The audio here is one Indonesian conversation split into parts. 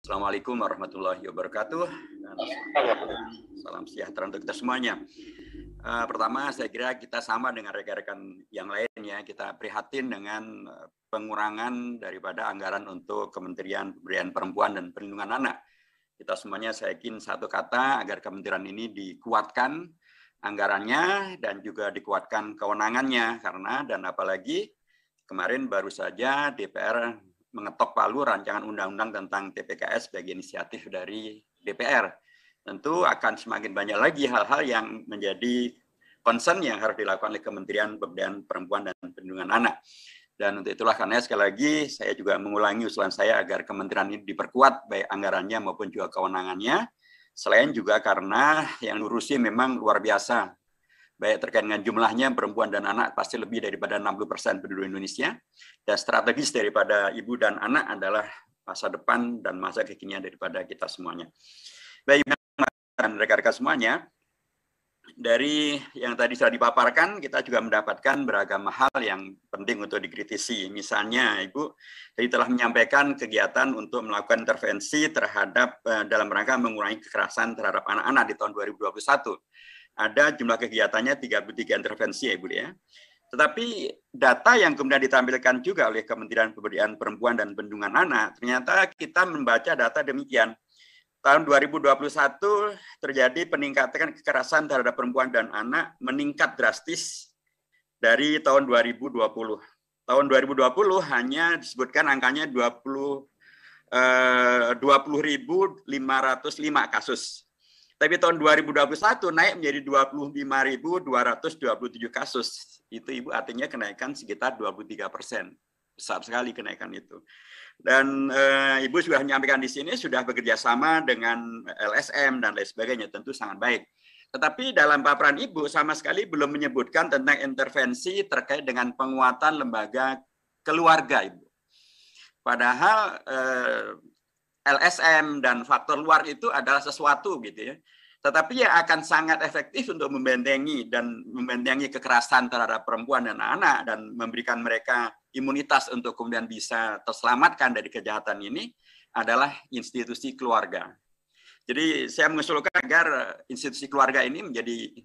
Assalamualaikum warahmatullahi wabarakatuh. Dan salam sejahtera untuk kita semuanya. Pertama, saya kira kita sama dengan rekan-rekan yang lain ya. Kita prihatin dengan pengurangan daripada anggaran untuk Kementerian Pemberdayaan Perempuan dan Perlindungan Anak. Kita semuanya saya yakin satu kata agar kementerian ini dikuatkan anggarannya dan juga dikuatkan kewenangannya karena dan apalagi kemarin baru saja DPR mengetok palu rancangan undang-undang tentang TPKS sebagai inisiatif dari DPR. Tentu akan semakin banyak lagi hal-hal yang menjadi concern yang harus dilakukan oleh Kementerian Pemberdayaan Perempuan dan Perlindungan Anak. Dan untuk itulah karena sekali lagi saya juga mengulangi usulan saya agar kementerian ini diperkuat baik anggarannya maupun juga kewenangannya. Selain juga karena yang ngurusi memang luar biasa. Baik terkait dengan jumlahnya perempuan dan anak pasti lebih daripada 60% penduduk Indonesia. Dan strategis daripada ibu dan anak adalah masa depan dan masa kekinian daripada kita semuanya. Baik, dan rekan-rekan semuanya, dari yang tadi sudah dipaparkan, kita juga mendapatkan beragam hal yang penting untuk dikritisi. Misalnya, Ibu tadi telah menyampaikan kegiatan untuk melakukan intervensi terhadap dalam rangka mengurangi kekerasan terhadap anak-anak di tahun 2021. Ada jumlah kegiatannya 33 intervensi ya Ibu ya. Tetapi data yang kemudian ditampilkan juga oleh Kementerian Pemberdayaan Perempuan dan Perlindungan Anak, ternyata kita membaca data demikian. Tahun 2021 terjadi peningkatan kekerasan terhadap perempuan dan anak meningkat drastis dari tahun 2020. Tahun 2020 hanya disebutkan angkanya 20.505 kasus. Tapi tahun 2021 naik menjadi 25.227 kasus. Itu Ibu artinya kenaikan sekitar 23%. Besar sekali kenaikan itu. Dan Ibu sudah menyampaikan di sini sudah bekerja sama dengan LSM dan lain sebagainya, tentu sangat baik. Tetapi dalam paparan Ibu sama sekali belum menyebutkan tentang intervensi terkait dengan penguatan lembaga keluarga Ibu. Padahal LSM dan faktor luar itu adalah sesuatu gitu ya. Tetapi yang akan sangat efektif untuk membentengi kekerasan terhadap perempuan dan anak dan memberikan mereka imunitas untuk kemudian bisa terselamatkan dari kejahatan ini adalah institusi keluarga. Jadi saya mengusulkan agar institusi keluarga ini menjadi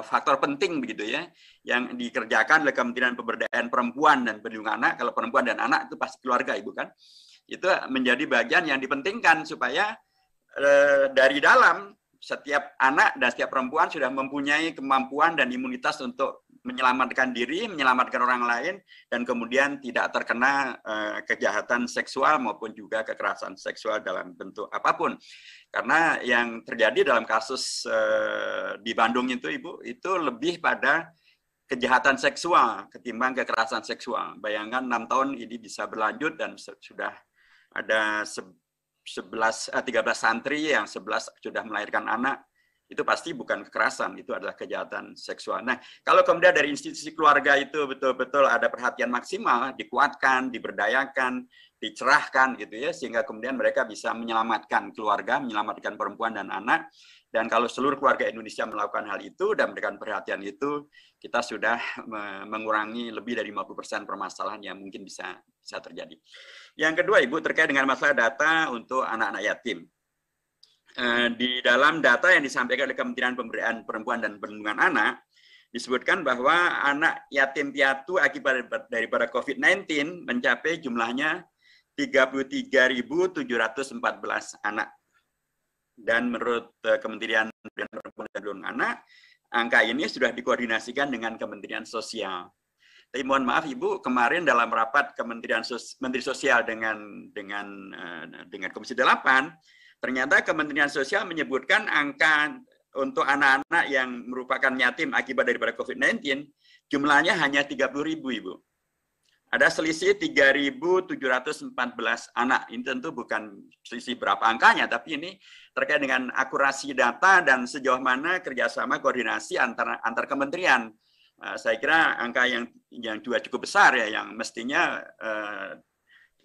faktor penting begitu ya, yang dikerjakan oleh Kementerian Pemberdayaan Perempuan dan Perlindungan Anak. Kalau perempuan dan anak itu pasti keluarga Ibu kan. Itu menjadi bagian yang dipentingkan supaya dari dalam setiap anak dan setiap perempuan sudah mempunyai kemampuan dan imunitas untuk menyelamatkan diri, menyelamatkan orang lain, dan kemudian tidak terkena kejahatan seksual maupun juga kekerasan seksual dalam bentuk apapun. Karena yang terjadi dalam kasus di Bandung itu, Ibu, itu lebih pada kejahatan seksual ketimbang kekerasan seksual. Bayangkan 6 tahun ini bisa berlanjut dan sudah ada 13 santri yang 11 sudah melahirkan anak, itu pasti bukan kekerasan, itu adalah kejahatan seksual. Nah, kalau kemudian dari institusi keluarga itu betul-betul ada perhatian maksimal, dikuatkan, diberdayakan, dicerahkan gitu ya, sehingga kemudian mereka bisa menyelamatkan keluarga, menyelamatkan perempuan dan anak. Dan kalau seluruh keluarga Indonesia melakukan hal itu dan memberikan perhatian itu, kita sudah mengurangi lebih dari 50% permasalahan yang mungkin bisa terjadi. Yang kedua, Ibu, terkait dengan masalah data untuk anak-anak yatim. Di dalam data yang disampaikan oleh Kementerian Pemberdayaan Perempuan dan Perlindungan Anak, disebutkan bahwa anak yatim piatu akibat daripada COVID-19 mencapai jumlahnya 33.714 anak. Dan menurut Kementerian Pemberdayaan Perempuan dan Perlindungan Anak, angka ini sudah dikoordinasikan dengan Kementerian Sosial. Tapi mohon maaf Ibu, kemarin dalam rapat Menteri Sosial dengan Komisi 8, ternyata Kementerian Sosial menyebutkan angka untuk anak-anak yang merupakan yatim akibat daripada COVID-19, jumlahnya hanya 30.000 Ibu. Ada selisih 3.714 anak. Ini tentu bukan selisih berapa angkanya, tapi ini terkait dengan akurasi data dan sejauh mana kerjasama koordinasi antar kementerian. Saya kira angka yang juga cukup besar ya, yang mestinya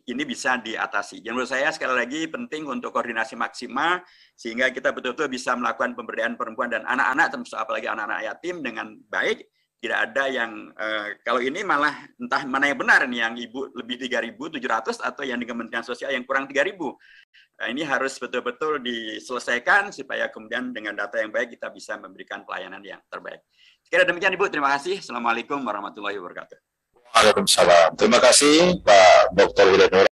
ini bisa diatasi. Jadi menurut saya sekali lagi penting untuk koordinasi maksimal sehingga kita betul-betul bisa melakukan pemberdayaan perempuan dan anak-anak, termasuk apalagi anak-anak yatim dengan baik. Tidak ada yang kalau ini malah entah mana yang benar nih, yang ibu lebih 3.700 atau yang di Kementerian Sosial yang kurang 3.000. Nah, ini harus betul-betul diselesaikan supaya kemudian dengan data yang baik kita bisa memberikan pelayanan yang terbaik. Sekira demikian Ibu, terima kasih. Assalamualaikum warahmatullahi wabarakatuh. Waalaikumsalam. Terima kasih Pak Dr. Widodo.